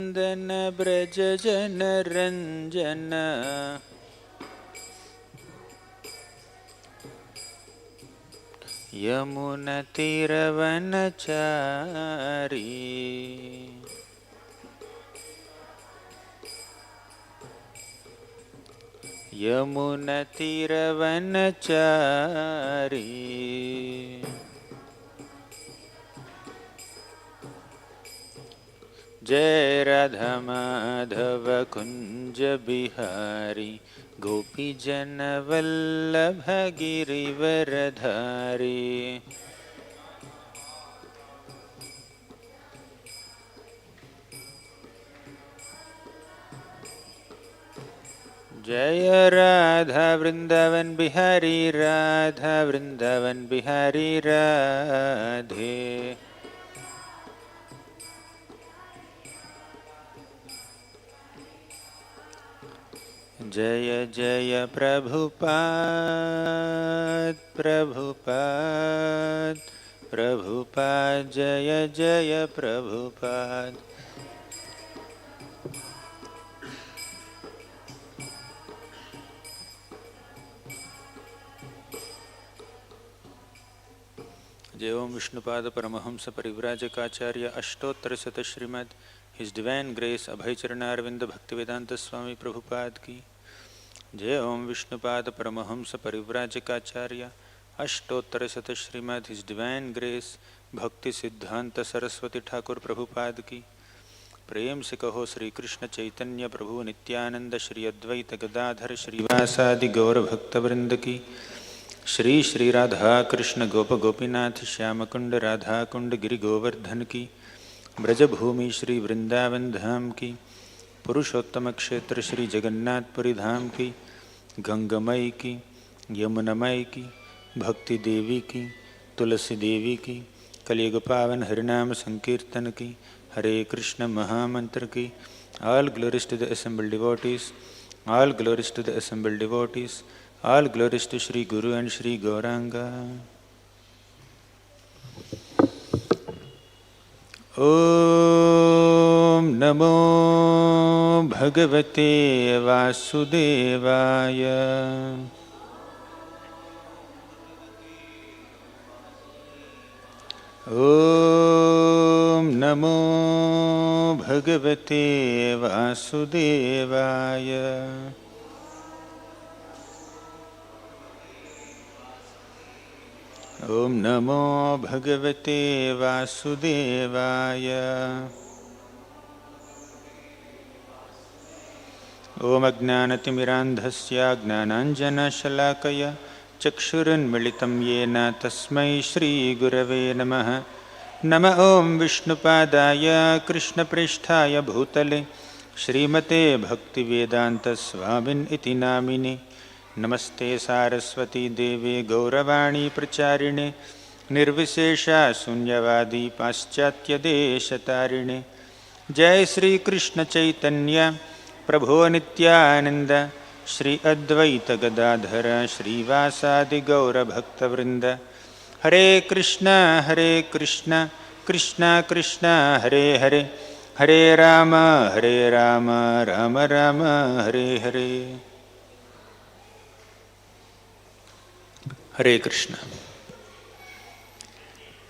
नंदन ब्रज जन रंजन यमुना तीरवनचारी यमुना तीरवनचारी जय राधा माधव कुंज बिहारी गोपी जन वल्लभ गिरिवरधारी। जय राधा वृंदावन बिहारी राधा वृंदावन बिहारी राधे। जय जय प्रभुपाद प्रभुपाद प्रभुपाद जय जय प्रभुपाद। जय ओम विष्णुपाद परमहंस परिव्राजकाचार्य अष्टोत्तर शत श्रीमद हिज डिवाइन ग्रेस अभय चरणारविंद भक्तिवेदांत स्वामी प्रभुपाद की जय। ओम विष्णुपाद परमहंस परिव्राजकाचार्य अष्टोत्तर शत श्रीमद हिज डिवाइन ग्रेस भक्ति सिद्धांत सरस्वती ठाकुर प्रभुपाद की। प्रेम से कहो श्री कृष्ण चैतन्य प्रभु नित्यानंद श्री अद्वैत गदाधर श्रीवासादि गौर भक्तवृंद की। श्री श्री राधा कृष्ण गोप गोपीनाथ श्याम कुंड राधा कुंड गिरि गोवर्धन की। ब्रजभूमि श्री वृंदावन धाम की। पुरुषोत्तम क्षेत्र श्री जगन्नाथपुरी धाम की। गंगमई की यमुनमई की भक्ति देवी की तुलसी देवी की। कलियुग पावन हरिनाम संकीर्तन की। हरे कृष्ण महामंत्र की। All glories to the assembled devotees, all glories to the assembled devotees, all glories to Śrī Guru and Śrī Gauranga. Om Namo Bhagavate Vasudevaya. Om Namo Bhagavate Vasudevaya. Om Namo Bhagavate Vasudevaya. Om Ajnanatimmirandhasya Jnananjana-shalakaya Chakshurunmilitam Yena Tasmai Śrī Gurave Namaha. Nama Om Vishnupadaya Krishna Pristhaya Bhutale Śrīmate Bhaktivedanta Swamin Iti Namine. नमस्ते सारस्वती देवे गौरवाणी प्रचारिणे निर्विशेषा शून्यवादी पाश्चात्य देशतारिणे। जय श्री कृष्ण चैतन्य प्रभो नित्यानंद श्री अद्वैत गदाधर श्रीवासादि गौर भक्तवृंद। हरे Krishna Krishna Krishna Hare Hare Hare Ram Ram Ram Hare Hare. Hare Krishna.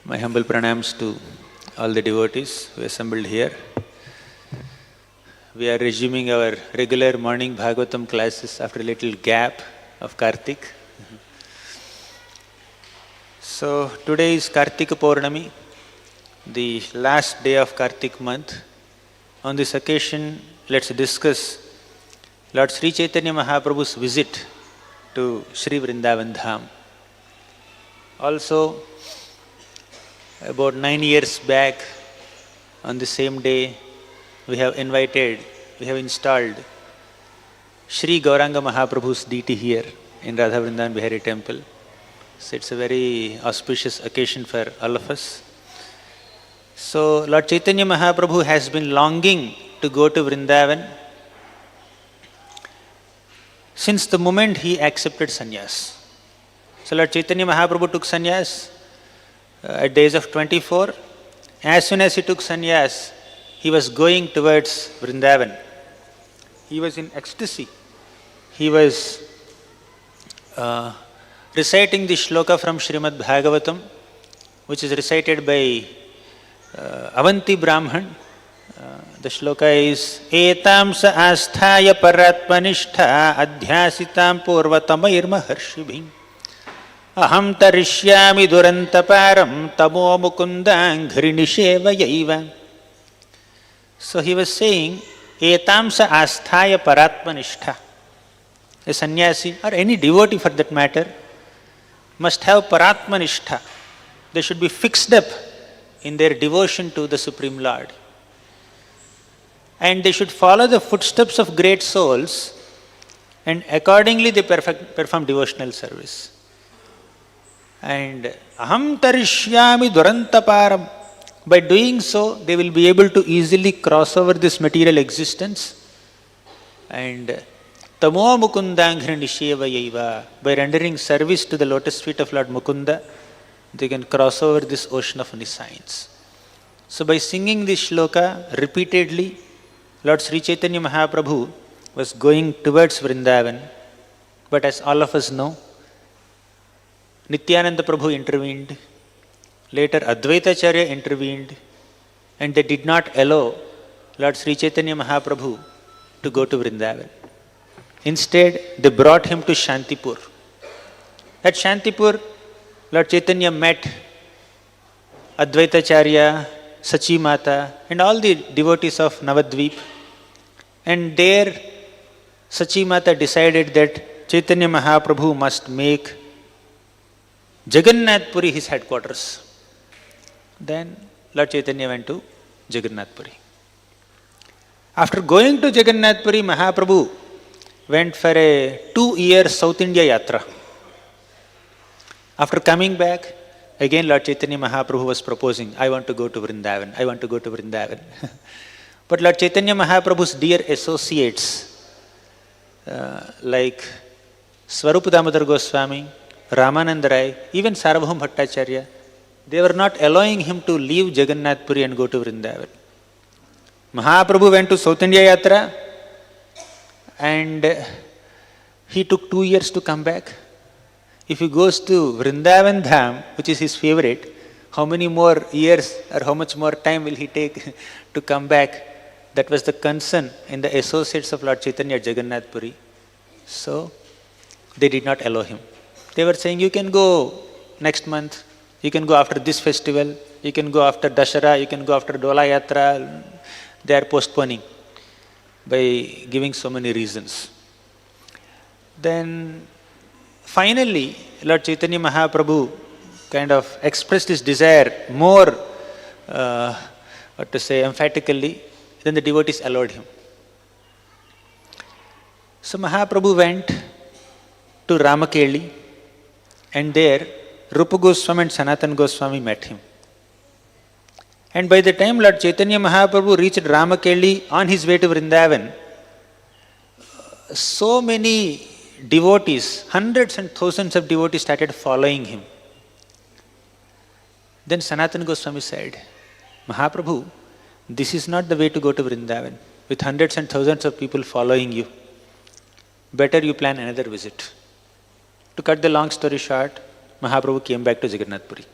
My humble pranams to all the devotees who assembled here. We are resuming our regular morning Bhagavatam classes after a little gap of Kartik. So today is Kartik Purnima, the last day of Kartik month. On this occasion, let's discuss Lord Sri Chaitanya Mahāprabhu's visit to Sri Vrindavan Dham. Also, about 9 years back, on the same day, we have installed Śrī Gauranga Mahāprabhu's deity here in Radha Vrindavan Bihari temple. So it's a very auspicious occasion for all of us. So Lord Chaitanya Mahāprabhu has been longing to go to Vrindavan since the moment he accepted sannyas. So Lord Chaitanya Mahāprabhu took sannyas at the age of 24. As soon as he took sannyas, he was going towards Vrindavan. He was in ecstasy. He was reciting the shloka from Srimad Bhagavatam, which is recited by Avanti Brahman. The shloka is Etam sa asthaya paratmanishta adhyasitam purvatamair maharshibhim aham tarishyami durantaparam tamo mukundang ghirinishevayaiva. So he was saying, Etam sa asthaya paratmanishta. A sannyasi or any devotee for that matter must have paratmanishta. They should be fixed up in their devotion to the Supreme Lord. And they should follow the footsteps of great souls, and accordingly they perform devotional service. And aham tarishyami durantaparam. By doing so, they will be able to easily cross over this material existence. And tamo mukundangri nishevayaiva. By rendering service to the lotus feet of Lord Mukunda, they can cross over this ocean of nescience. So by singing this shloka repeatedly, Lord Śrī Chaitanya Mahāprabhu was going towards Vrindavan. But as all of us know, Nityananda Prabhu intervened. Later Advaitacharya intervened, and they did not allow Lord Śrī Chaitanya Mahāprabhu to go to Vrindavan. Instead, they brought him to Shantipur. At Shantipur, Lord Chaitanya met Advaitacharya, Sachi Mata, and all the devotees of Navadvip. And there, Sachi Mata decided that Chaitanya Mahaprabhu must make Jagannath Puri his headquarters. Then Lord Chaitanya went to Jagannath Puri. After going to Jagannath Puri, Mahaprabhu went for a 2-year South India yatra. After coming back, again Lord Chaitanya Mahaprabhu was proposing, I want to go to Vrindavan, I want to go to Vrindavan. But Lord Chaitanya Mahaprabhu's dear associates like Swarupa Damodar Goswami, Ramananda Rai, even Sarvabhauma Bhattacharya, they were not allowing him to leave Jagannath Puri and go to Vrindavan. Mahaprabhu went to South India Yatra and he took 2 years to come back. If he goes to Vrindavan Dham, which is his favorite, how many more years or how much more time will he take to come back? That was the concern in the associates of Lord Chaitanya at Jagannath Puri. So, they did not allow him. They were saying, you can go next month, you can go after this festival, you can go after Dashara, you can go after Dola Yatra. They are postponing by giving so many reasons. Then, finally, Lord Chaitanya Mahaprabhu kind of expressed his desire more, emphatically. Then the devotees allowed him. So Mahaprabhu went to Ramakeli, and there Rupa Goswami and Sanatana Goswami met him. And by the time Lord Chaitanya Mahaprabhu reached Ramakeli on his way to Vrindavan, so many devotees, hundreds and thousands of devotees started following him. Then Sanatana Goswami said, Mahaprabhu, this is not the way to go to Vrindavan, with hundreds and thousands of people following you. Better you plan another visit. To cut the long story short, Mahaprabhu came back to Jagannath Puri.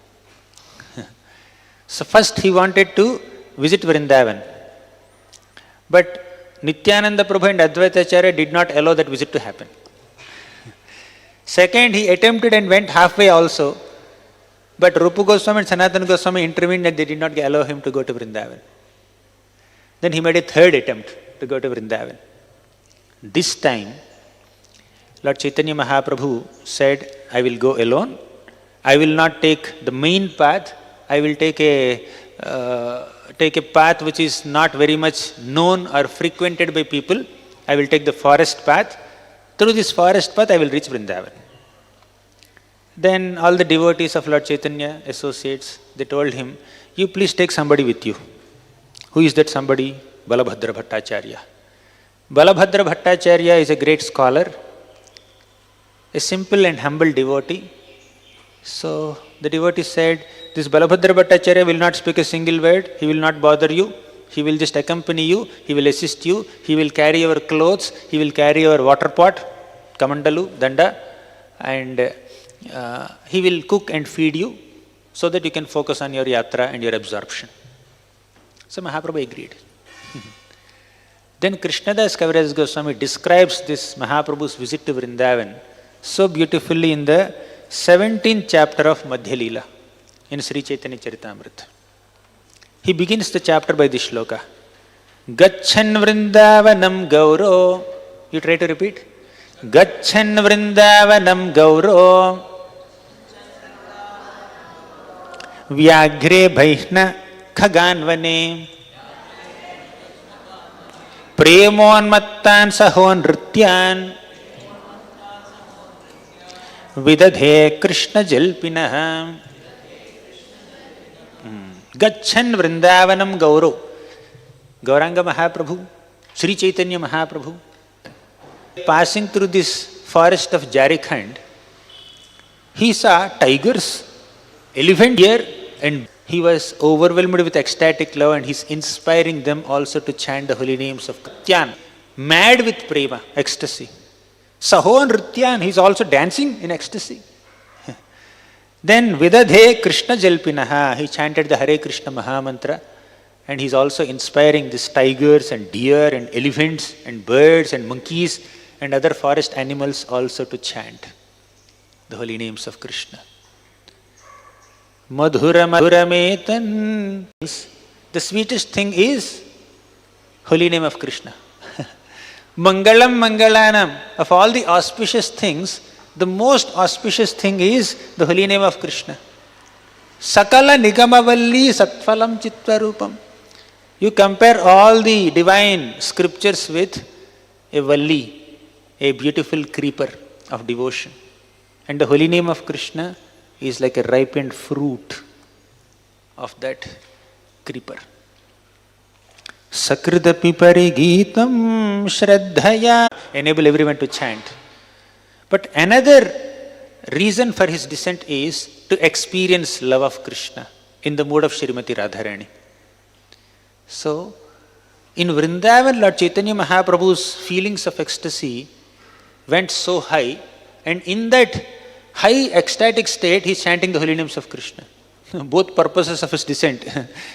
So first he wanted to visit Vrindavan. But Nityananda Prabhu and Advaitacharya did not allow that visit to happen. Second, he attempted and went halfway also. But Rupa Goswami and Sanatana Goswami intervened and they did not allow him to go to Vrindavan. Then he made a third attempt to go to Vrindavan. This time, Lord Chaitanya Mahaprabhu said, I will go alone. I will not take the main path. I will take a path which is not very much known or frequented by people. I will take the forest path. Through this forest path, I will reach Vrindavan. Then all the devotees of Lord Chaitanya, associates, they told him, you please take somebody with you. Who is that somebody? Balabhadra Bhattacharya. Balabhadra Bhattacharya is a great scholar, a simple and humble devotee. So the devotee said, this Balabhadra Bhattacharya will not speak a single word, he will not bother you. He will just accompany you, he will assist you, he will carry your clothes, he will carry your water pot, kamandalu, danda, and he will cook and feed you so that you can focus on your yatra and your absorption. So Mahaprabhu agreed. Then Krishnadas Kaviraj Goswami describes this Mahaprabhu's visit to Vrindavan so beautifully in the 17th chapter of Madhya Leela in Sri Chaitanya Charitamrita. He begins the chapter by this shloka. Gachan Vrindavanam Gauro. You try to repeat. Gachan Vrindavanam Gauro. Vyagre Bhaihna Khaganvane. Premonmattan Sahon Nrityan. Vidadhe Krishna Jalpinaha. Gachan Vrindavanam Gauro. Gauranga Mahāprabhu, Śrī Chaitanya Mahāprabhu, passing through this forest of Jarikhand, he saw tigers, elephant deer, and he was overwhelmed with ecstatic love, and he's inspiring them also to chant the holy names of Nrityan, mad with prema, ecstasy. Saho Nrityan, he's also dancing in ecstasy. Then Vidadhe Krishna Jalpinaha, he chanted the Hare Krishna Mahamantra, and he's also inspiring these tigers and deer and elephants and birds and monkeys and other forest animals also to chant the holy names of Krishna. Madhura Madhurametan. The sweetest thing is holy name of Krishna. Mangalam Mangalanam. Of all the auspicious things, the most auspicious thing is the holy name of Krishna. Sakala Nigamavalli Satphalam Chitvarupam. You compare all the divine scriptures with a valli, a beautiful creeper of devotion. And the holy name of Krishna is like a ripened fruit of that creeper. Sakridapi parigitam shraddhaya. Enable everyone to chant. But another reason for his descent is to experience love of Krishna in the mood of Srimati Radharani. So, in Vrindavan, Lord Chaitanya Mahaprabhu's feelings of ecstasy went so high, and in that high ecstatic state, he is chanting the holy names of Krishna. Both purposes of his descent,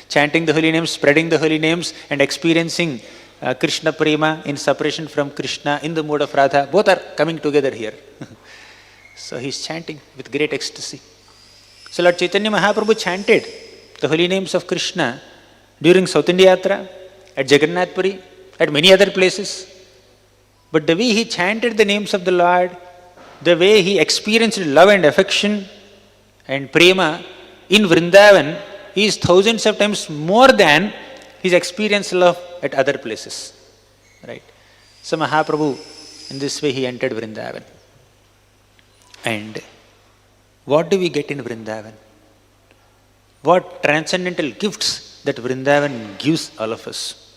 chanting the holy names, spreading the holy names, and experiencing Krishna Prema in separation from Krishna in the mood of Radha, both are coming together here. So he is chanting with great ecstasy. So Lord Chaitanya Mahaprabhu chanted the holy names of Krishna during South India Yatra, at Jagannath Puri, at many other places. But the way he chanted the names of the Lord, the way he experienced love and affection and prema in Vrindavan is thousands of times more than his experienced love at other places. Right? So Mahaprabhu, in this way he entered Vrindavan. And what do we get in Vrindavan? What transcendental gifts that Vrindavan gives all of us.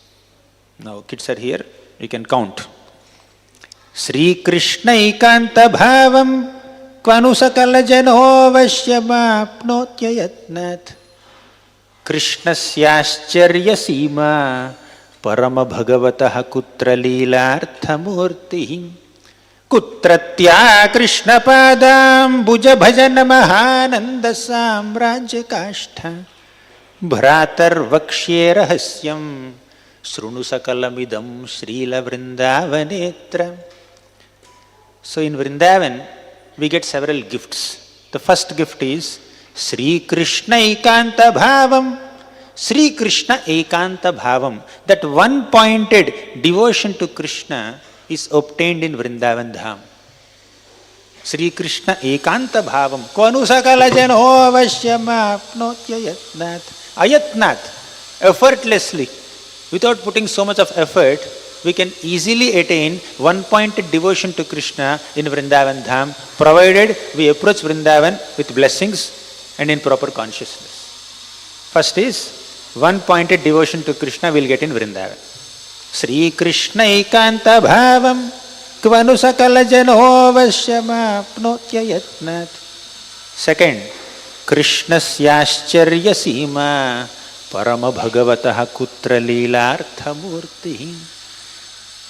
Now kids are here, you can count. Sri Krishna Ikanta Bhavam Kvanusakala Jano Vashyamapnotya Yatnat Krishna Syascharya Sima Parama Bhagavataha Kutra Leelartha Murti Kutratya Krishna Padam Bhuja Bhajana Mahananda Samrajya Kashtha Bhratar Vakshye Rahasyam Srunu Sakalamidam Srila Vrindavanetram. So in Vrindavan, we get several gifts. The first gift is Sri Krishna Ekanta Bhavam. Sri Krishna Ekanta Bhavam. That one-pointed devotion to Krishna is obtained in Vrindavan Dham. Sri Krishna Ekanta Bhavam. Kvanu sakala jano vashyamapnotya yatnat. Ayatnat, effortlessly, without putting so much of effort, we can easily attain one-pointed devotion to Krishna in Vrindavan Dham, provided we approach Vrindavan with blessings and in proper consciousness. First is, one-pointed devotion to Krishna we'll get in Vrindavan. Sri Krishna Ekanta Bhavam Kvanu Sakala Jano Vashyamapnotya Yatnat. Second, Krishna Syascharya Sima Parama Bhagavataha Kutra Leelartha Murti.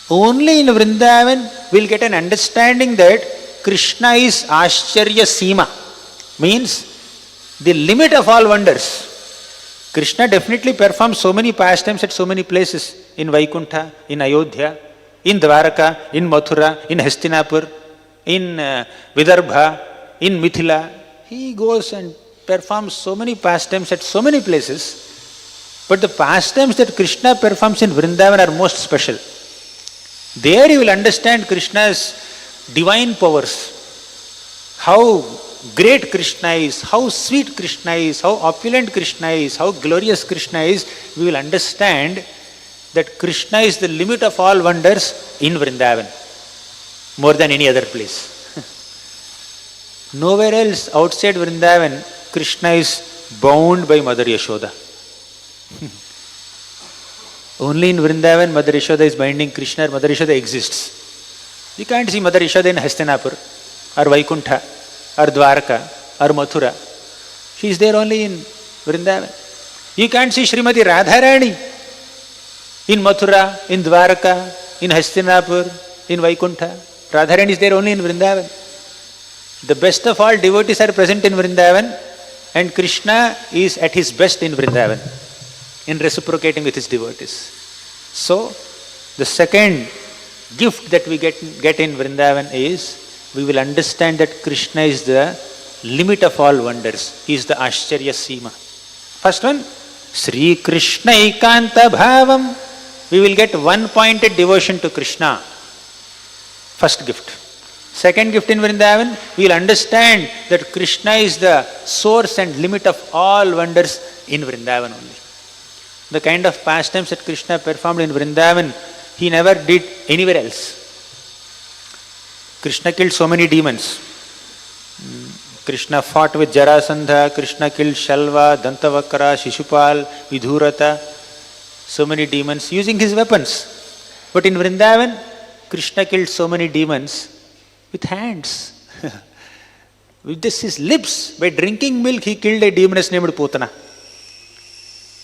Only in Vrindavan we'll get an understanding that Krishna is Ascharya Sima, means the limit of all wonders. Krishna definitely performs so many pastimes at so many places, in Vaikuntha, in Ayodhya, in Dwaraka, in Mathura, in Hastinapur, in Vidarbha, in Mithila. He goes and performs so many pastimes at so many places. But the pastimes that Krishna performs in Vrindavan are most special. There you will understand Krishna's divine powers. How great Krishna is, how sweet Krishna is, how opulent Krishna is, how glorious Krishna is. We will understand that Krishna is the limit of all wonders in Vrindavan, more than any other place. Nowhere else outside Vrindavan, Krishna is bound by Mother Yashoda. Only in Vrindavan, Mother Yashoda is binding Krishna, Mother Yashoda exists. You can't see Mother Yashoda in Hastinapur, or Vaikuntha, or Dwaraka, or Mathura. She is there only in Vrindavan. You can't see Srimati Radharani in Mathura, in Dwaraka, in Hastinapur, in Vaikuntha. Radharani is there only in Vrindavan. The best of all devotees are present in Vrindavan, and Krishna is at his best in Vrindavan, in reciprocating with his devotees. So, the second gift that we get in Vrindavan is, we will understand that Krishna is the limit of all wonders. He is the Ascharya Sima. First one, Sri Krishna Ekanta Bhavam. We will get one-pointed devotion to Krishna. First gift. Second gift in Vrindavan, we will understand that Krishna is the source and limit of all wonders in Vrindavan only. The kind of pastimes that Krishna performed in Vrindavan, he never did anywhere else. Krishna killed so many demons. Krishna fought with Jarasandha, Krishna killed Shalva, Dantavakra, Shishupal, Vidhurata, so many demons using his weapons. But in Vrindavan, Krishna killed so many demons with hands. With this his lips, by drinking milk, he killed a demoness named Putana.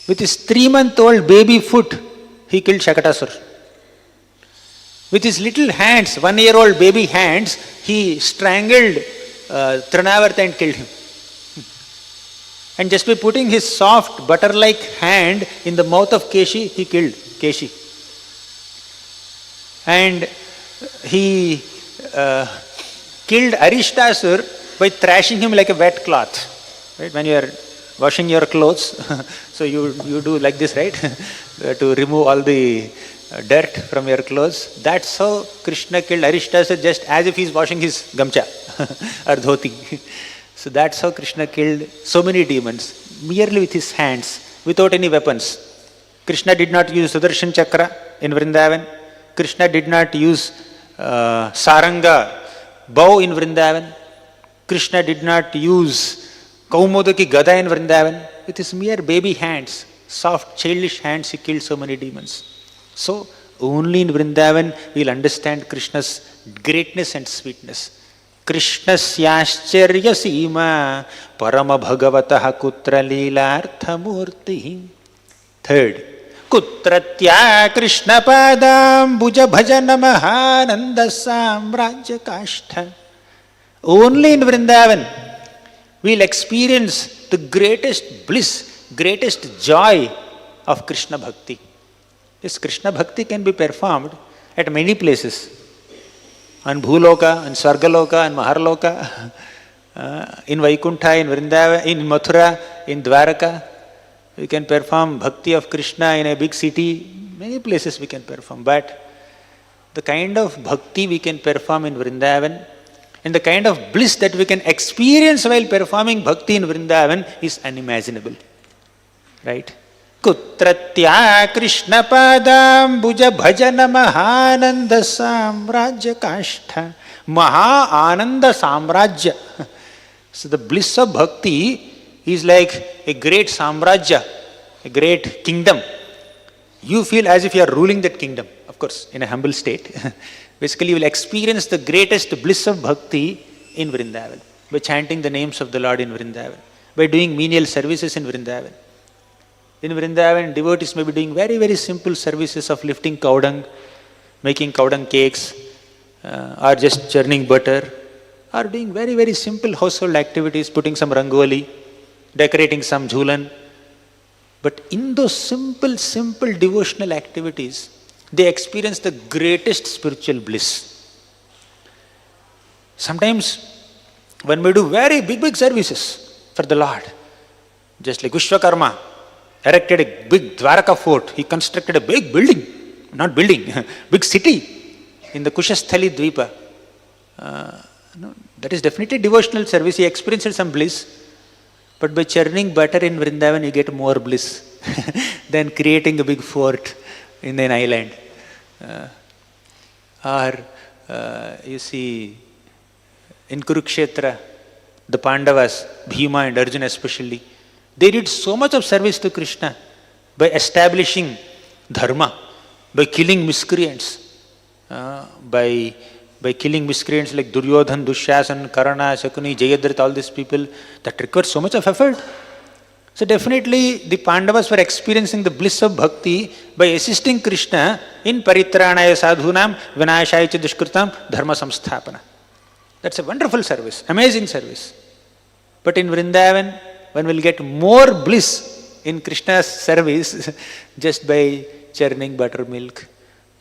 With his 3-month-old baby foot, he killed Shakatasur. With his little hands, 1-year-old baby hands, he strangled Trinavarta and killed him. And just by putting his soft butter-like hand in the mouth of Keshi, he killed Keshi. And he killed Arishtasur by thrashing him like a wet cloth. Right? When you are washing your clothes, so you do like this, right? To remove all the dirt from your clothes. That's how Krishna killed Arishtasur, just as if he is washing his gamcha or dhoti. So that's how Krishna killed so many demons, merely with his hands, without any weapons. Krishna did not use Sudarshan Chakra in Vrindavan. Krishna did not use Saranga bow in Vrindavan. Krishna did not use Kaumodaki Gada in Vrindavan. With his mere baby hands, soft childish hands, he killed so many demons. So, only in Vrindavan we will understand Krishna's greatness and sweetness. Krishnasyascharya Sima Parama Bhagavataha Kutra Leelartha Murti. Third, Kutratya Krishna Padam Bhuja Bhajana Mahananda Samrajya Kashtha. Only in Vrindavan we will experience the greatest bliss, greatest joy of Krishna Bhakti. This Krishna Bhakti can be performed at many places. On Bhuloka, on Swargaloka, on Maharloka, in Vaikuntha, in Vrindavan, in Mathura, in Dwaraka. We can perform Bhakti of Krishna in a big city. Many places we can perform. But the kind of Bhakti we can perform in Vrindavan and the kind of bliss that we can experience while performing Bhakti in Vrindavan is unimaginable. Right? Kutratya Krishna Padam Bhuja Bhajana Mahananda Samrajya Kashtha. Maha Ananda Samrajya. So the bliss of Bhakti is like a great Samrajya, a great kingdom. You feel as if you are ruling that kingdom, of course, in a humble state. Basically, you will experience the greatest bliss of Bhakti in Vrindavan by chanting the names of the Lord in Vrindavan, by doing menial services in Vrindavan. In Vrindavan, devotees may be doing very, very simple services of lifting cow dung, making cow dung cakes, or just churning butter, or doing very, very simple household activities, putting some rangoli, decorating some jhulan. But in those simple devotional activities, they experience the greatest spiritual bliss. Sometimes one may do very big services for the Lord. Just like Vishwakarma erected a big Dwaraka fort. He constructed a big building, big city in the Kushasthali Dvipa. No, that is definitely devotional service. He experienced some bliss. But by churning butter in Vrindavan, you get more bliss than creating a big fort in an island. You see, in Kurukshetra, the Pandavas, Bhima and Arjuna especially, they did so much of service to Krishna by establishing dharma, by killing miscreants, by killing miscreants like Duryodhan, Dushyasan, Karna, Shakuni, Jayadratha, all these people, that required so much of effort. So definitely the Pandavas were experiencing the bliss of bhakti by assisting Krishna in Paritranaya Sadhunam, Vinashaya Cha Dushkritam, Dharma Samsthapana. That's a wonderful service, amazing service. But in Vrindavan, one will get more bliss in Krishna's service just by churning buttermilk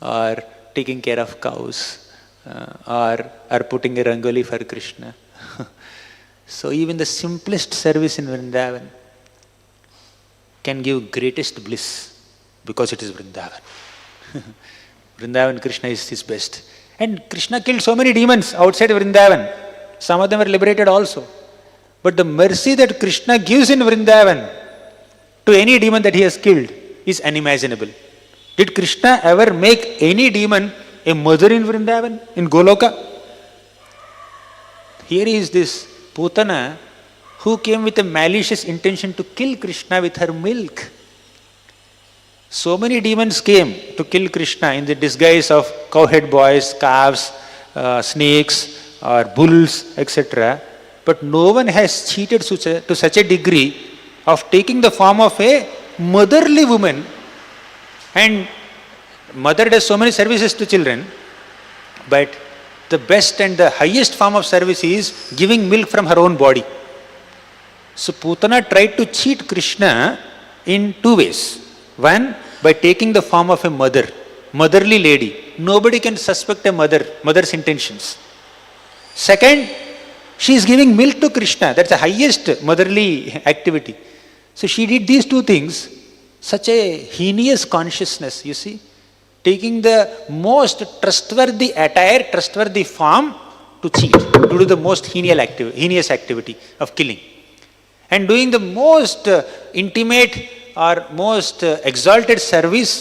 or taking care of cows or putting a rangoli for Krishna. So even the simplest service in Vrindavan can give greatest bliss because it is Vrindavan. Vrindavan Krishna is his best. And Krishna killed so many demons outside Vrindavan. Some of them were liberated also. But the mercy that Krishna gives in Vrindavan to any demon that he has killed is unimaginable. Did Krishna ever make any demon a mother in Vrindavan, in Goloka? Here is this Putana who came with a malicious intention to kill Krishna with her milk. So many demons came to kill Krishna in the disguise of cowhead boys, calves, snakes or bulls, etc. But no one has cheated to such a degree of taking the form of a motherly woman. And mother does so many services to children, but the best and the highest form of service is giving milk from her own body. So Putana tried to cheat Krishna in two ways. One, by taking the form of a motherly lady. Nobody can suspect a mother's intentions. Second, she is giving milk to Krishna. That's the highest motherly activity. So she did these two things, such a heinous consciousness, you see. Taking the most trustworthy attire, trustworthy form to cheat, to do the most heinous activity of killing. And doing the most intimate or most exalted service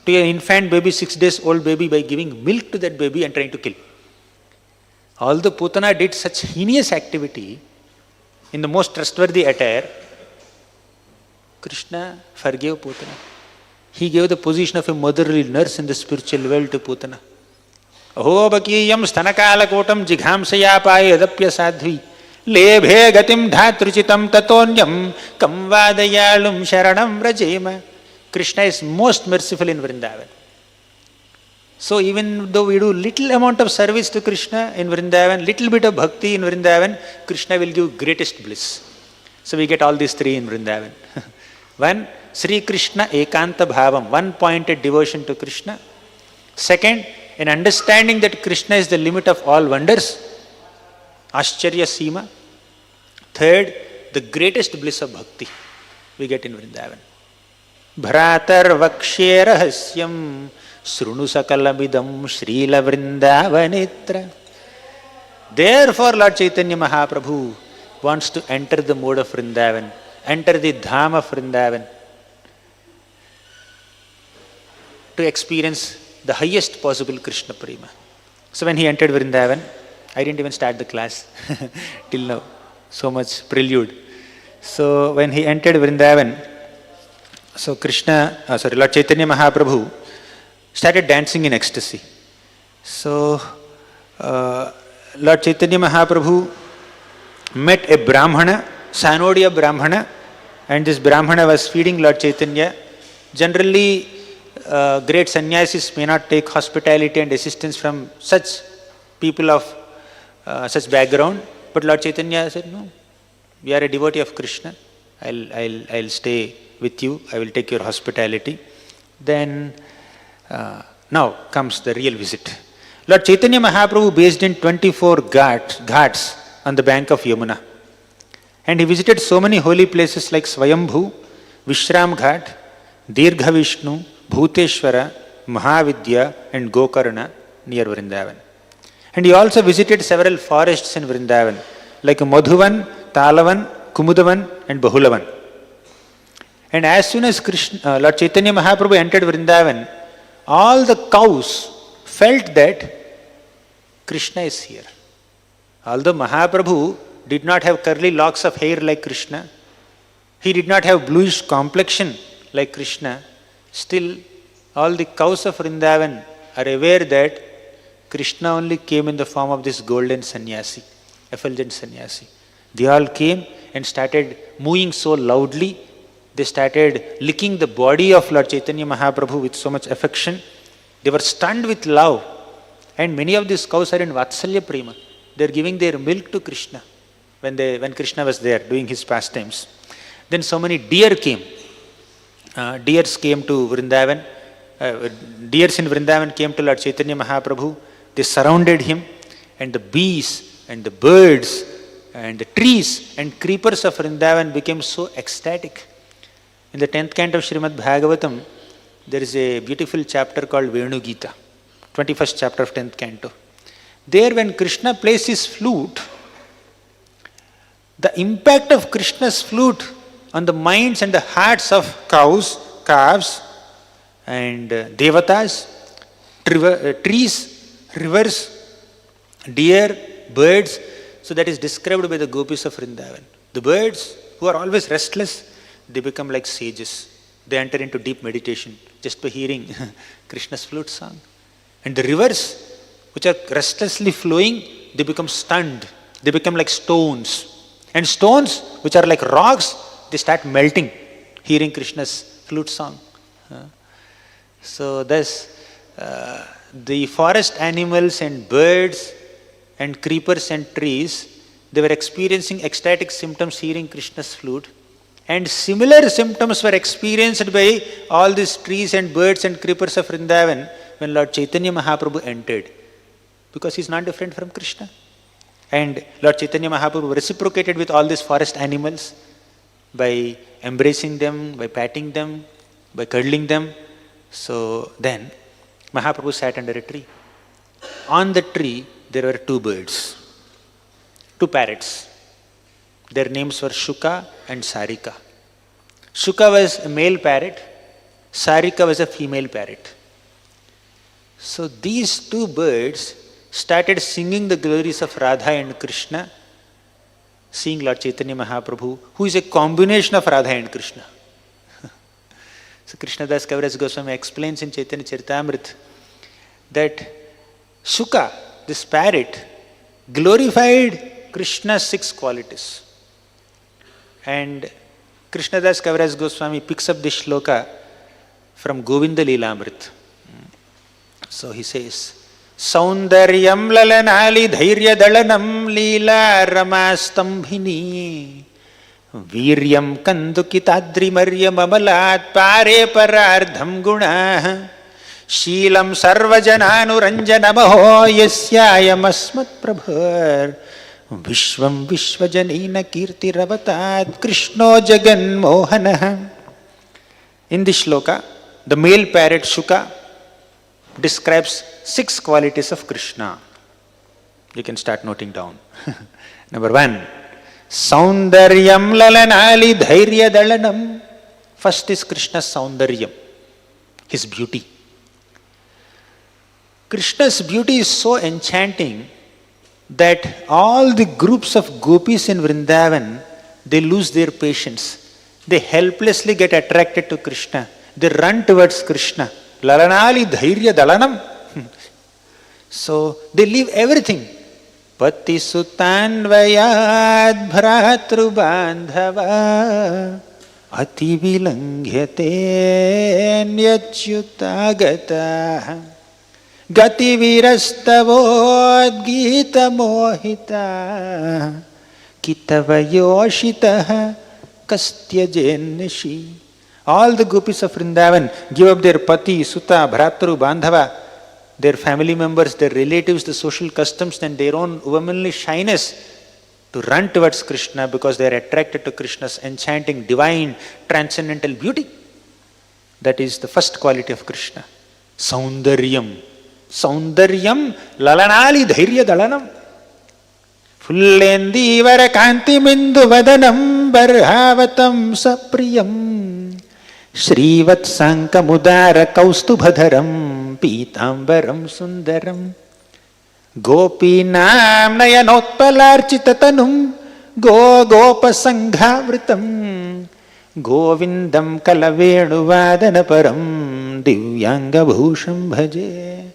to an infant baby, 6 days old baby, by giving milk to that baby and trying to kill. Although Putana did such heinous activity in the most trustworthy attire, Krishna forgave Putana. He gave the position of a motherly nurse in the spiritual world to Putana. Aho bakiyam sthanakala kotam jighamsaya yadapya sadhvi lebhe gatim dhatruchitam tatonyam kamvadayalum sharanam rajema. Krishna is most merciful in Vrindavan. So even though we do little amount of service to Krishna in Vrindavan, little bit of bhakti in Vrindavan, Krishna will give greatest bliss. So we get all these three in Vrindavan. One, Sri Krishna Ekanta Bhavam, one-pointed devotion to Krishna. Second, an understanding that Krishna is the limit of all wonders, Ascharya Sima. Third, the greatest bliss of bhakti we get in Vrindavan. Bhratar Vakshe Rahasyam Srunu Sakalamidam Srila Vrindavanitra. Therefore, Lord Chaitanya Mahāprabhu wants to enter the mode of Vrindavan, enter the Dham of Vrindavan, to experience the highest possible Krishna Prema. So when he entered Vrindavan, I didn't even start the class till now, so much prelude. So when he entered Vrindavan, so Lord Chaitanya Mahāprabhu started dancing in ecstasy. So Lord Chaitanya Mahāprabhu met a Brahmana, Sanodia Brahmana, and this Brahmana was feeding Lord Chaitanya. Generally, great sannyasis may not take hospitality and assistance from such people of such background, but Lord Chaitanya said, no, we are a devotee of Krishna. I'll stay with you. I will take your hospitality. Then, now comes the real visit. Lord Chaitanya Mahāprabhu based in 24 ghats on the bank of Yamuna. And he visited so many holy places like Swayambhu, Vishram Ghat, Dirgha Vishnu, Bhuteshwara, Mahavidya and Gokarna near Vrindavan. And he also visited several forests in Vrindavan like Madhuvan, Talavan, Kumudavan and Bahulavan. And as soon as Lord Chaitanya Mahāprabhu entered Vrindavan, all the cows felt that Krishna is here. Although Mahaprabhu did not have curly locks of hair like Krishna, he did not have bluish complexion like Krishna, still all the cows of Vrindavan are aware that Krishna only came in the form of this golden sannyasi, effulgent sannyasi. They all came and started mooing so loudly. They started licking the body of Lord Chaitanya Mahāprabhu with so much affection. They were stunned with love. And many of these cows are in Vatsalya Prema. They are giving their milk to Krishna when Krishna was there doing his pastimes. Then so many deer came. Deers came to Vrindavan. Deers in Vrindavan came to Lord Chaitanya Mahāprabhu. They surrounded him, and the bees and the birds and the trees and creepers of Vrindavan became so ecstatic. In the 10th canto of Srimad Bhagavatam, there is a beautiful chapter called Venu Gita, 21st chapter of 10th canto. There when Krishna plays his flute, the impact of Krishna's flute on the minds and the hearts of cows, calves and devatas, trees, rivers, deer, birds, so that is described by the gopis of Vrindavan. The birds who are always restless, they become like sages. They enter into deep meditation just by hearing Krishna's flute song. And the rivers, which are restlessly flowing, they become stunned. They become like stones. And stones, which are like rocks, they start melting, hearing Krishna's flute song. So thus, the forest animals and birds and creepers and trees, they were experiencing ecstatic symptoms hearing Krishna's flute. And similar symptoms were experienced by all these trees and birds and creepers of Vrindavan when Lord Chaitanya Mahāprabhu entered. Because he is not different from Krishna. And Lord Chaitanya Mahāprabhu reciprocated with all these forest animals by embracing them, by patting them, by cuddling them. So then Mahaprabhu sat under a tree. On the tree there were two birds, two parrots. Their names were Shuka and Sarika. Shuka was a male parrot, Sarika was a female parrot. So these two birds started singing the glories of Radha and Krishna, seeing Lord Chaitanya Mahāprabhu, who is a combination of Radha and Krishna. So Krishnadas Kaviraj Goswami explains in Chaitanya Charitamrita that Shuka, this parrot, glorified Krishna's 6 qualities. And Krishnadas Kaviraj Goswami picks up this shloka from Govinda Leelamrita. So he says, Saundaryam lalanali dhairya dalanam leela ramastambhini Viryam kandukitadri maryam amalat pare parardham gunah Sheelam sarvajananuranjanamaho yasyayam asmat prabhar Vishvam vishvajanina kirti ravatat Krishno jagan mohanah. In this shloka, the male parrot Shuka describes 6 qualities of Krishna. You can start noting down. Number 1, Saundaryam lalanali dhairya dalanam. First is Krishna's Saundaryam, his beauty. Krishna's beauty is so enchanting that all the groups of gopis in Vrindavan, they lose their patience. They helplessly get attracted to Krishna. They run towards Krishna. Lalanali dhairya dalanam. So they leave everything. Pati sutanvayad bhratru bandhava ati vilangyate nyachyutagata gati virastavod gita mohita kitavayoshitaha kastyajennishi. All the gopis of Vrindavan give up their pati, sutta, bhratru, bandhava, their family members, their relatives, the social customs and their own womanly shyness to run towards Krishna because they are attracted to Krishna's enchanting, divine, transcendental beauty. That is the first quality of Krishna. Saundaryam. Saundaryam lalanali dhairya dalanam. Fullendi vara kanti mindu vadanam barhavatam sapriyam. Shrivat sankamudara kaustubhadharam pitambaram sundaram. Gopinam nayanotpalarchitatanum gopasanghavritam govindam kalavenu-vadanaparam divyanga bhusham bhaje.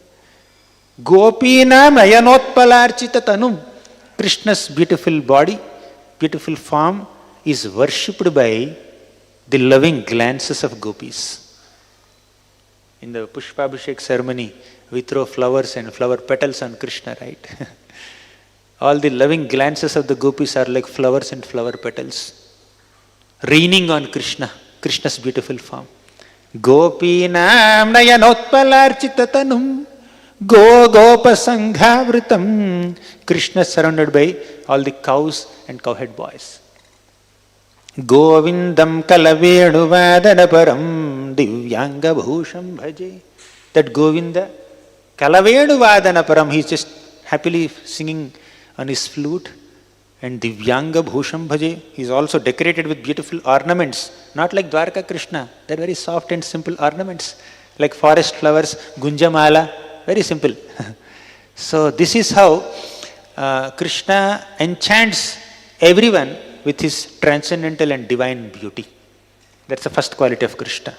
Gopinam nayanotpalarchitatanum. Krishna's beautiful body, beautiful form is worshipped by the loving glances of gopis. In the Pushpabhishek ceremony, we throw flowers and flower petals on Krishna, right? All the loving glances of the gopis are like flowers and flower petals, raining on Krishna, Krishna's beautiful form. Gopinam nayanotpalarchitatanum gopasanghavritam. Krishna surrounded by all the cows and cowhead boys. Govindam kalavenu-vadanaparam divyanga bhusham bhaje. That Govinda, kalavenu-vadanaparam, he is just happily singing on his flute. And divyanga bhusham bhaje, he is also decorated with beautiful ornaments. Not like Dwarka Krishna, they are very soft and simple ornaments. Like forest flowers, gunjamala, very simple. So this is how Krishna enchants everyone with his transcendental and divine beauty. That's the first quality of Krishna.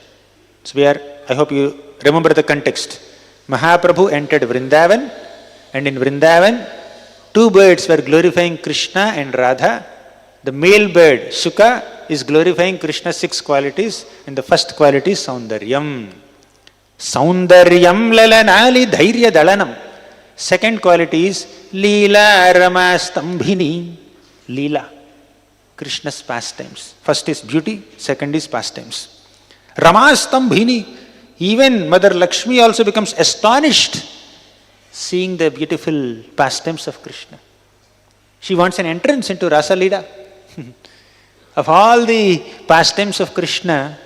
So I hope you remember the context. Mahaprabhu entered Vrindavan, and in Vrindavan, two birds were glorifying Krishna and Radha. The male bird, Shuka, is glorifying Krishna's 6 qualities, and the first quality is Saundaryam. Saundaryam lalanali dhairya dalanam. Second quality is Leela Ramastambhini. Leela, Krishna's pastimes. First is beauty, second is pastimes. Ramastambhini, even Mother Lakshmi also becomes astonished seeing the beautiful pastimes of Krishna. She wants an entrance into Rasa Leela. Of all the pastimes of Krishna,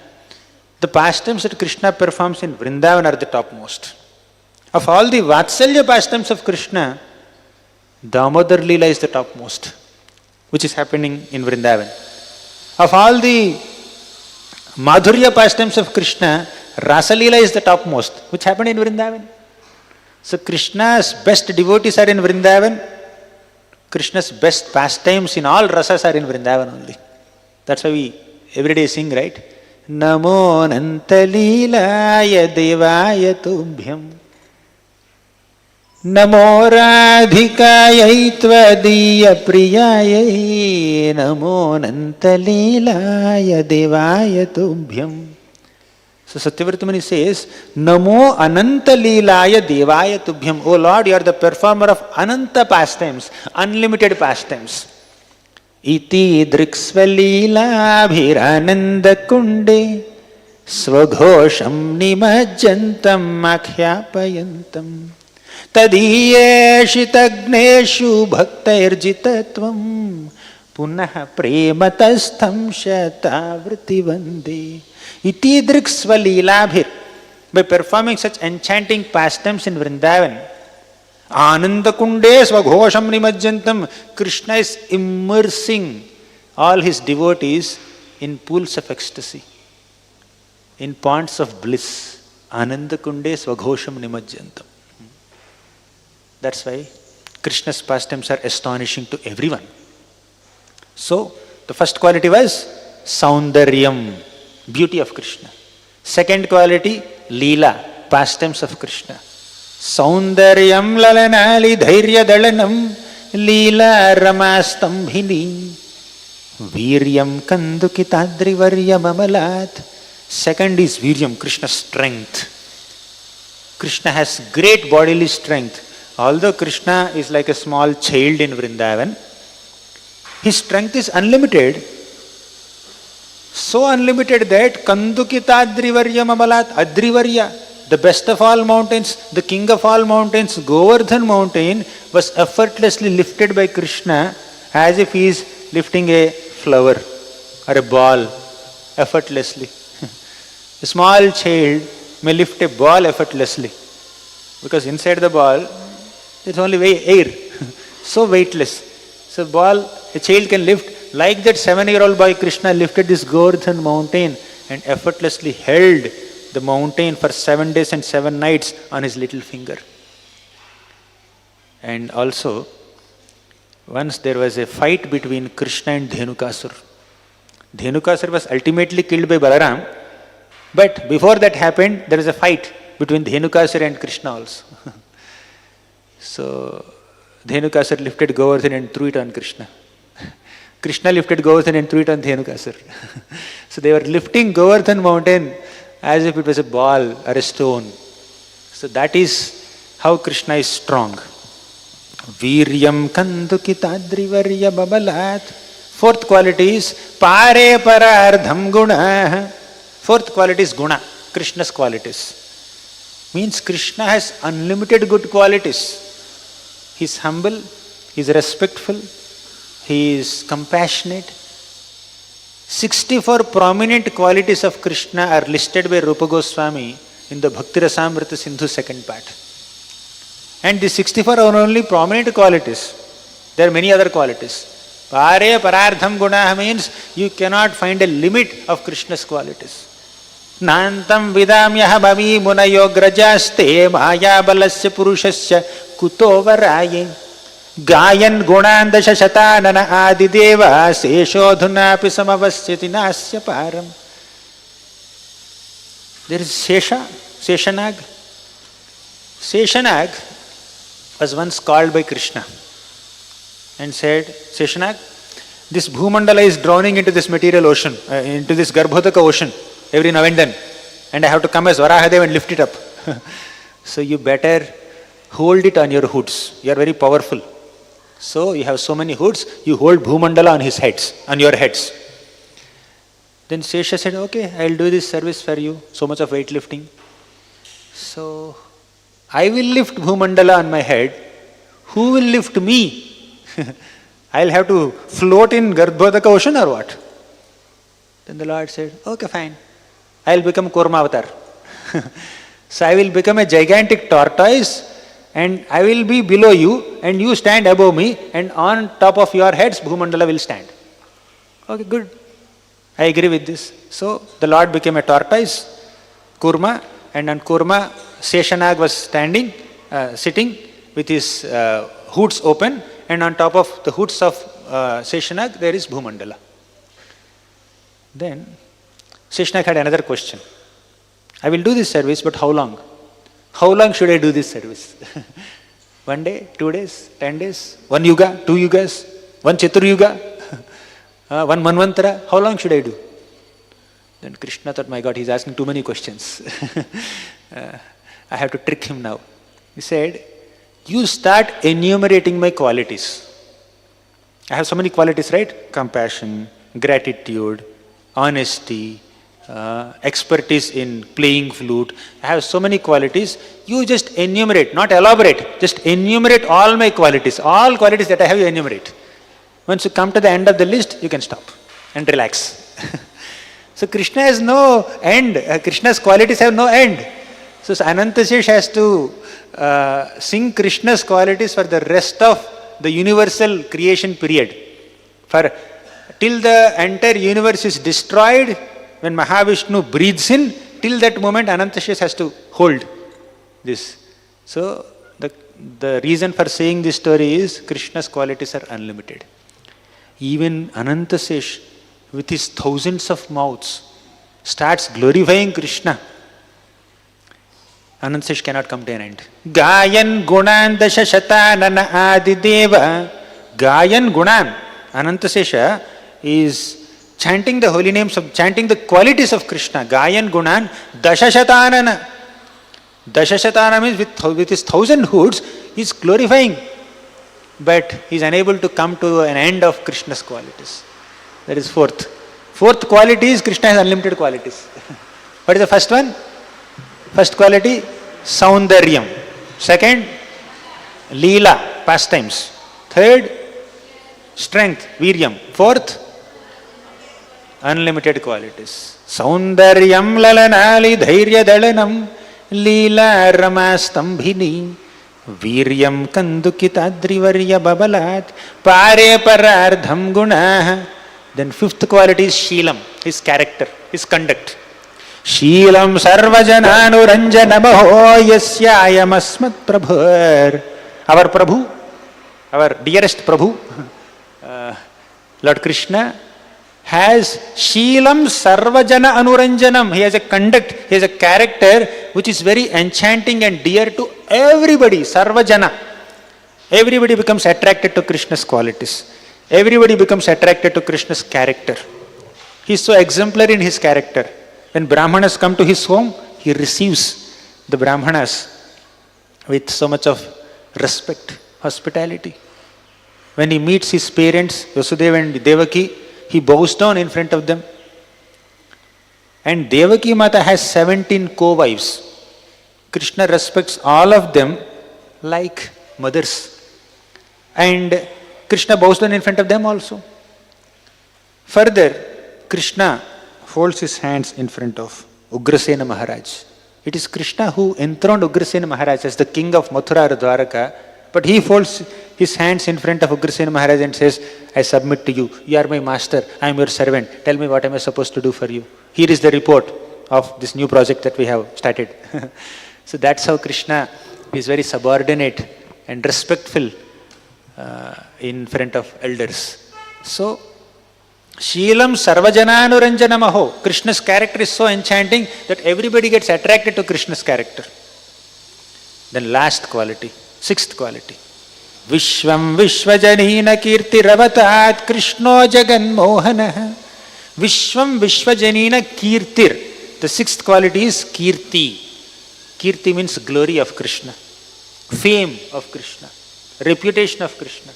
the pastimes that Krishna performs in Vrindavan are the topmost. Of all the Vatsalya pastimes of Krishna, Damodar Leela is the topmost, which is happening in Vrindavan. Of all the Madhurya pastimes of Krishna, Rasa Leela is the topmost, which happened in Vrindavan. So Krishna's best devotees are in Vrindavan. Krishna's best pastimes in all rasas are in Vrindavan only. That's why we every day sing, right? Namo Nantalilaya Devaya Tubhyam Namo Radhikayai Tvadiya Priyayai Namo Nantalilaya Devaya Tubhyam. So Satyavritamani says, Namo Ananta Leelaya Devaya Tubhyam. O Lord, you are the performer of Ananta pastimes, unlimited pastimes. Iti driksvalila bhirananda kunde svaghosham nimajjantam akhyaapayantam tadiyeshitagneshu bhaktairjitatvam punaha prematastham shatavriti vande. Iti driksvalilabhir. By performing such enchanting pastimes in Vrindavan, Ananda Kunde Svaghosham Nimajjantam, Krishna is immersing all his devotees in pools of ecstasy, in ponds of bliss. Ananda Kunde Svaghosham Nimajjantam. That's why Krishna's pastimes are astonishing to everyone. So, the first quality was Saundaryam, beauty of Krishna. Second quality, Leela, pastimes of Krishna. Saundaryam lalanali dhairya dalanam Leela ramastambhini Viryam Kandukitadrivarya Mamalat. Second is Viryam, Krishna's strength. Krishna has great bodily strength. Although Krishna is like a small child in Vrindavan, his strength is unlimited. So unlimited that Kandukitadrivarya Mamalat, Adrivarya, the best of all mountains, the king of all mountains, Govardhan mountain was effortlessly lifted by Krishna as if he is lifting a flower or a ball effortlessly. A small child may lift a ball effortlessly because inside the ball it's only air, so weightless. So ball a child can lift, like that 7-year-old boy Krishna lifted this Govardhan mountain and effortlessly held the mountain for 7 days and 7 nights on his little finger. And also, once there was a fight between Krishna and Dhenukasur. Dhenukasur was ultimately killed by Balaram, but before that happened, there was a fight between Dhenukasur and Krishna also. So, Dhenukasur lifted Govardhan and threw it on Krishna. Krishna lifted Govardhan and threw it on Dhenukasur. So they were lifting Govardhan mountain as if it was a ball or a stone. So that is how Krishna is strong. Viryam Kandukitadrivarya Babalat. Fourth quality is Pare Parardham Guna. Fourth quality is Guna, Krishna's qualities. Means Krishna has unlimited good qualities. He is humble, he is respectful, he is compassionate. 64 prominent qualities of Krishna are listed by Rupa Goswami in the Bhakti Rasamrita Sindhu second part. And these 64 are only prominent qualities. There are many other qualities. Pare Parardham Guna means you cannot find a limit of Krishna's qualities. Nantam vidamyaha bhavi munayograjaste maya balasya purushasya kuto varaye gayan gunandasha shatanana adideva seshodhunapi samavasyati nasya param. There is Seshanag. Seshanag was once called by Krishna and said, Seshanag, this Bhumandala is drowning into this material ocean, into this Garbhodaka ocean every now and then, and I have to come as Varahadev and lift it up. So you better hold it on your hoods. You are very powerful. So you have so many hoods, you hold Bhumandala on his heads, on your heads. Then Sesha said, okay, I will do this service for you, so much of weightlifting. So I will lift Bhumandala on my head. Who will lift me? I'll have to float in Garbhodaka ocean or what? Then the Lord said, okay, fine. I'll become Kurma avatar. So I will become a gigantic tortoise and I will be below you and you stand above me and on top of your heads Bhumandala will stand. Okay, good. I agree with this. So the Lord became a tortoise, Kurma, and on Kurma Seshanag was sitting with his hoods open, and on top of the hoods of Seshanag there is Bhumandala. Then Seshanag had another question. I will do this service, but how long? How long should I do this service? 1 day, 2 days, 10 days, 1 yuga, 2 yugas, 1 Chaturyuga, 1 Manvantara? How long should I do? Then Krishna thought, my God, he's asking too many questions. I have to trick him now. He said, you start enumerating my qualities. I have so many qualities, right? Compassion, gratitude, honesty, expertise in playing flute. I have so many qualities. You just enumerate, not elaborate. Just enumerate all my qualities. All qualities that I have, you enumerate. Once you come to the end of the list, you can stop and relax. So Krishna has no end. Krishna's qualities have no end. So Anantashesh has to sing Krishna's qualities for the rest of the universal creation period. For till the entire universe is destroyed, when Mahavishnu breathes in, till that moment Anantashesh has to hold this. So the reason for saying this story is Krishna's qualities are unlimited. Even Anantashesh with his thousands of mouths starts glorifying Krishna. Anantashesh cannot come to an end. Gayan gunan dasha shatanana adideva. Gayan gunan. Anantasesha is chanting the holy names, chanting the qualities of Krishna. Gayan Gunan Dashashatanana. Dashashatana means with his 1,000 hoods, he is glorifying. But he is unable to come to an end of Krishna's qualities. That is fourth. Fourth quality is Krishna has unlimited qualities. What is the first one? First quality, Saundaryam. Second, Leela, pastimes. Third, strength, Viryam. Fourth, unlimited qualities. Saundaryam lalanali dhairya dalanam Leela ramastambhini Viryam kandukitadrivarya babalat Pare parardham gunaha. Then fifth quality is Sheelam, his character, his conduct. Sheelam sarvajananu maho yasyayam asmat prabhur. Our Prabhu, our dearest Prabhu, Lord Krishna, has Sheelam Sarvajana Anuranjanam. He has a conduct, he has a character which is very enchanting and dear to everybody. Sarvajana. Everybody becomes attracted to Krishna's qualities. Everybody becomes attracted to Krishna's character. He is so exemplary in his character. When Brahmanas come to his home, he receives the Brahmanas with so much of respect, hospitality. When he meets his parents, Vasudeva and Devaki, he bows down in front of them. And Devaki Mata has 17 co-wives. Krishna respects all of them like mothers. And Krishna bows down in front of them also. Further, Krishna folds his hands in front of Ugrasena Maharaj. It is Krishna who enthroned Ugrasena Maharaj as the king of Mathura or Dwaraka, but he folds his hands in front of Ugrasena Maharaj and says, I submit to you. You are my master. I am your servant. Tell me what am I supposed to do for you. Here is the report of this new project that we have started. So that's how Krishna is very subordinate and respectful in front of elders. So, Sheelam Sarvajananuranjana Maho. Krishna's character is so enchanting that everybody gets attracted to Krishna's character. Then last quality, sixth quality. Vishvam Vishwajanina Kirti Ravatat Krishno Jagan Mohanaha. Vishwam Vishwajanina Kirtir. The sixth quality is Kirti. Kirti means glory of Krishna, fame of Krishna, reputation of Krishna.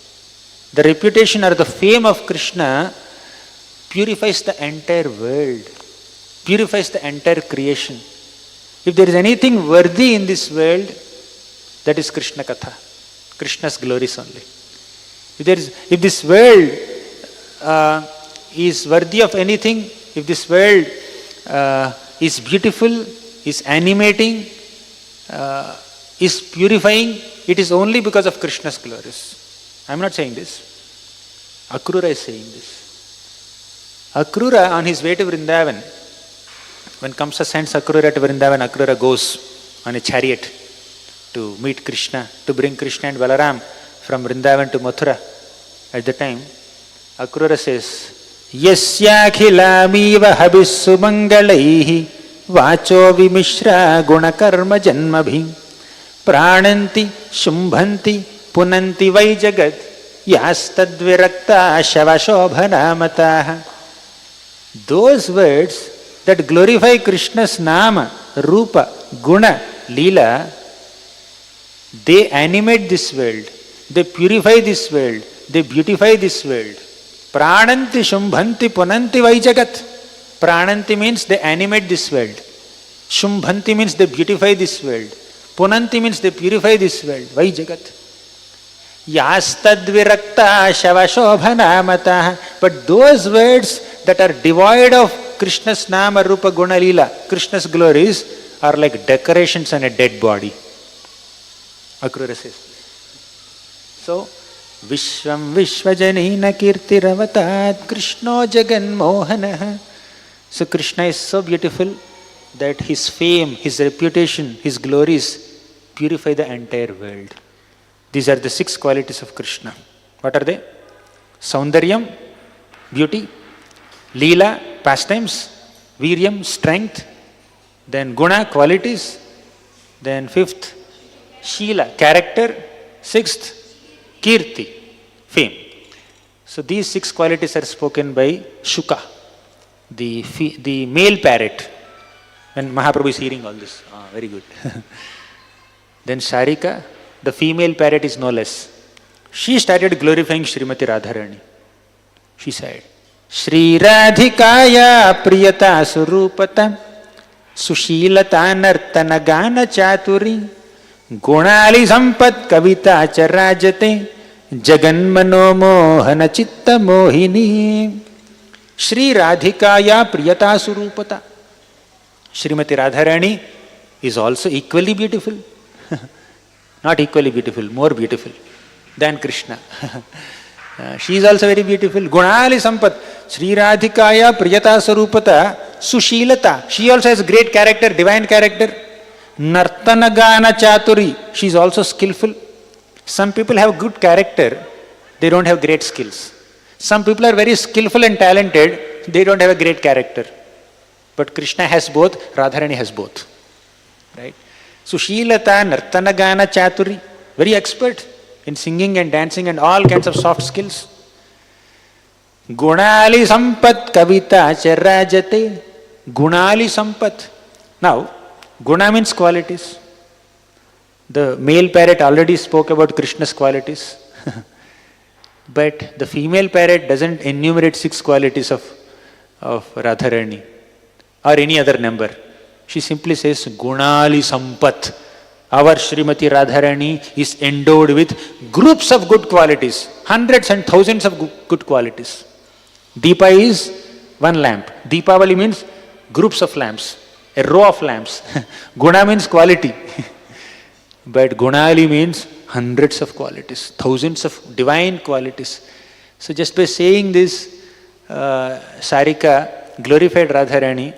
The reputation or the fame of Krishna purifies the entire world, purifies the entire creation. If there is anything worthy in this world, that is Krishna Katha, Krishna's glories only. If this world is worthy of anything, if this world is beautiful, is animating, is purifying, it is only because of Krishna's glories. I am not saying this. Akrura is saying this. Akrura, on his way to Vrindavan, when Kamsa sends Akrura to Vrindavan, Akrura goes on a chariot to meet Krishna, to bring Krishna and Balaram from Vrindavan to Mathura. At the time, Akrura says, Yasyakilamiva habissu mangalaihi vacho vimishra gunakarma janmabhi prananti shumbhanti punanti vai jagat yastadvirakta shavashobhanamataha. Those words that glorify Krishna's Nama, Rupa, Guna, Leela, they animate this world, they purify this world, they beautify this world. Prananti Shumbhanti Punanti Vaijagat. Prananti means they animate this world. Shumbhanti means they beautify this world. Punanti means they purify this world. Vaijagat. Yastadvirakta Shavashobhanamataha. But those words that are devoid of Krishna's Nama, Rupa, Guna, Leela, Krishna's glories, are like decorations on a dead body. Akrura says. So, Vishwam Vishwajanina Kirtiravatat Krishno Jagan Mohanaha. So Krishna is so beautiful that his fame, his reputation, his glories purify the entire world. These are the 6 qualities of Krishna. What are they? Saundaryam, beauty. Leela, pastimes. Viryam, strength. Then Guna, qualities. Then 5th, Sheela, character. 6th, Kirti, fame. So these 6 qualities are spoken by Shuka, the male parrot. When Mahaprabhu is hearing all this, very good. Then Sarika, the female parrot, is no less. She started glorifying Srimati Radharani. She said, Shri Radhikaya Priyata Surupata Sushilata Nartana Gana Chaturi Gunali Sampat Kavita Charajate Jaganmano Mohana Chitta Mohini. Shri Radhikaya Priyata Surupata. Srimati Radharani is also equally beautiful. Not equally beautiful, more beautiful than Krishna. She is also very beautiful. Gunali Sampat. Shri Radhikaya Priyata Sarupata Sushilata. She also has great character, divine character. Nartana Gana Chaturi. She is also skillful. Some people have good character, they don't have great skills. Some people are very skillful and talented, they don't have a great character. But Krishna has both, Radharani has both. Right? Sushilata Nartana Gana Chaturi. Very expert in singing and dancing and all kinds of soft skills. Gunali Sampat Kavita Charajate. Gunali Sampat. Now, Guna means qualities. The male parrot already spoke about Krishna's qualities. But the female parrot doesn't enumerate 6 qualities of Radharani or any other number. She simply says Gunali Sampat. Our Srimati Radharani is endowed with groups of good qualities, hundreds and thousands of good qualities. Deepa is one lamp. Deepavali means groups of lamps, a row of lamps. Guna means quality. But Gunali means hundreds of qualities, thousands of divine qualities. So just by saying this, Sarika glorified Radharani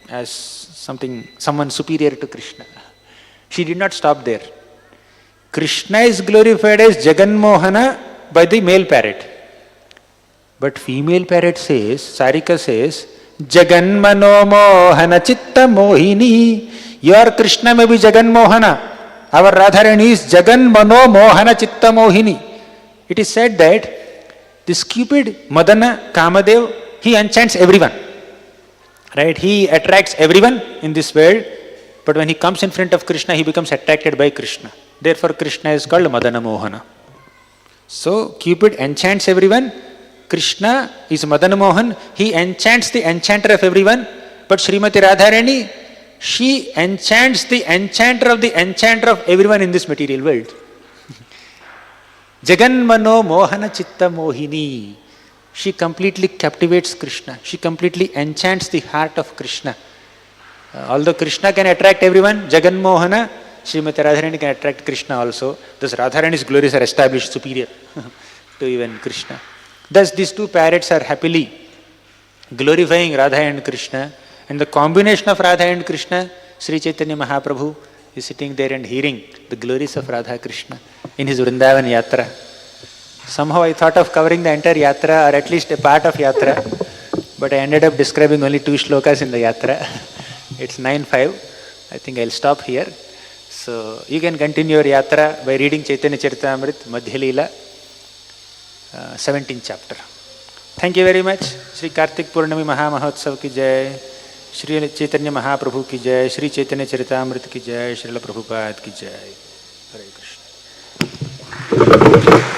as someone superior to Krishna. She did not stop there. Krishna is glorified as Jaganmohana by the male parrot. But female parrot says, Sarika says, Jaganmano Mohana Chitta Mohini. Your Krishna may be Jaganmohana. Our Radharani is Jaganmano Mohana Chitta Mohini. It is said that this Cupid, Madana, Kamadev, he enchants everyone. Right? He attracts everyone in this world. But when he comes in front of Krishna, he becomes attracted by Krishna. Therefore, Krishna is called Madana Mohana. So, Cupid enchants everyone. Krishna is Madana Mohan. He enchants the enchanter of everyone. But Srimati Radharani, she enchants the enchanter of everyone in this material world. Jaganmano Mohana Chitta Mohini. She completely captivates Krishna. She completely enchants the heart of Krishna. Although Krishna can attract everyone, Jagan Mohana, Srimati Radharani can attract Krishna also. Thus Radharani's glories are established superior to even Krishna. Thus these 2 parrots are happily glorifying Radha and Krishna. And the combination of Radha and Krishna, Śrī Chaitanya Mahāprabhu is sitting there and hearing the glories of Radha Krishna in his Vrindavan Yatra. Somehow I thought of covering the entire Yatra or at least a part of Yatra, but I ended up describing only 2 shlokas in the Yatra. It's 9:05. I think I'll stop here. So you can continue your Yatra by reading Chaitanya Charitamrita, Madhya Leela, 17th chapter. Thank you very much. Shri Kartik Purnima Mahamahotsav ki jai. Shri Chaitanya Mahaprabhu ki jai. Shri Chaitanya Charitamrita ki jai. Srila Prabhupada ki jai. Hare Krishna.